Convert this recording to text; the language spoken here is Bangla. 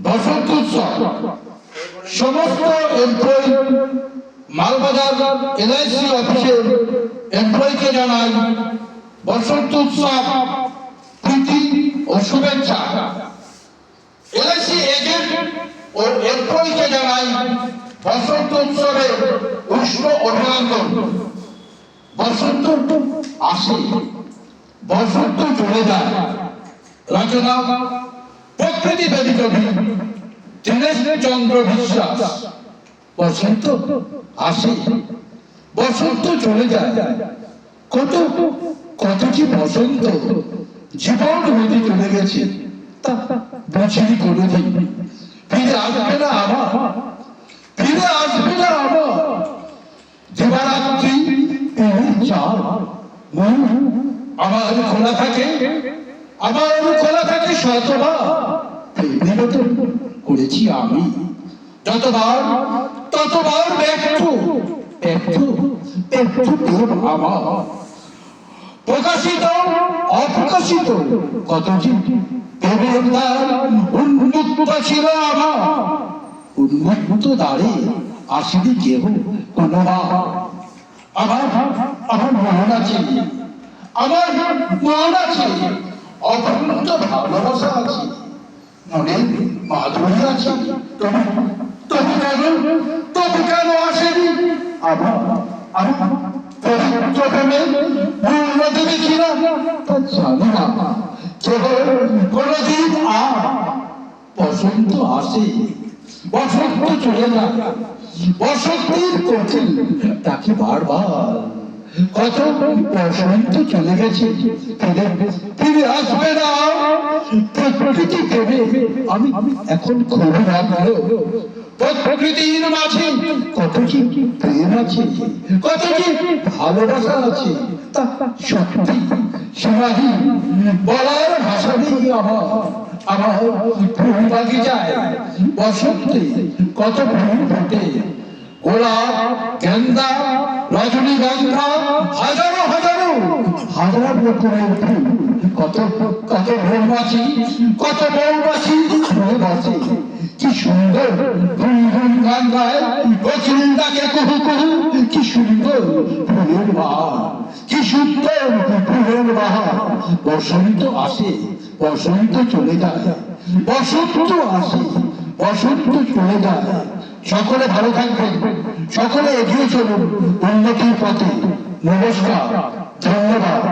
বসন্ত উৎসব সমস্ত এমপ্লয়ি মালবাজার এলআইসি অফিসের এমপ্লয়িকে জানাই বসন্ত উৎসব প্রীতি ও শুভেচ্ছা। এলআইসি এজেন্ট ও এমপ্লয়িকে জানাই বসন্ত উৎসবের উষ্ণ অভিনন্দন। বসন্ত আসে, বসন্ত চলে যায়। রচনা প্রকৃতি বেদিত দীনেশ চন্দ্র বিশ্বাস। বসন্ত আসে, বসন্ত চলে যায়। কত কত কি বসন্ত জীবন হইতে চলে গেছে, তা বুঝিনি কোনোদিন। ফিরে আসবে না আবার, ফিরে আসবে না আবার। দিবারাত্রি আমার খোলা থাকে, আমার খোলা থাকে শতবার। নিবেদন করেছি আমি যতবার, ততবার ব্যর্থ ব্যর্থ ব্যর্থ আমার। প্রকাশিত অপ্রকাশিত কত কি প্রেমের দ্বার উন্মুক্ত ছিল আমার। উন্মুক্ত দ্বারে আসেনি কেহ কোনোবার। আমার আমার মন আছে, আমার মন আছে, অপূর্ণ ভালোবাসা আছে, মনে মাধুরী আছে। তবু কেন, তবু কেন আসেনি আমার আমার পবিত্র প্রেমে পূর্ণ দেবে কিনা তা জানি না। কেবল কোনদিন বসন্ত আসে, বসন্ত চলে যায়। বসন্তের কোকিল তাকে বারবার, কত বসন্ত চলে গেছে, ফিরে আসবে না। প্রকৃতি প্রেমে আমি এখন খুব ভালো। প্রকৃতির মাঝে কত কি প্রেম আছে, কত কি ভালোবাসা আছে, তা সত্যি সীমাহীন বলার ভাষা নেই আমার। আমার ফুল বাগিচায় বসন্তে কত ফুল ফোটে, গোলাপ, গেন্দা, রজনীগন্ধা, হাজারো হাজারো হাজার রকমের ফুল। কত কত মৌমাছি, কত মৌমাছি ফুল বাঁচে। কি সুন্দর গুনগুন গান গায়, কোকিল ডাকে কুহু কুহু। কি সুন্দর ফুলের বাহার, কি সুন্দর ফুলের বাহার। বসন্ত আসে, বসন্ত চলে যায়। বসন্ত আসে, বসন্ত চলে যায়। সকলে ভালো থাকবেন, সকলে এগিয়ে চলুন উন্নতির পথে। নমস্কার, ধন্যবাদ।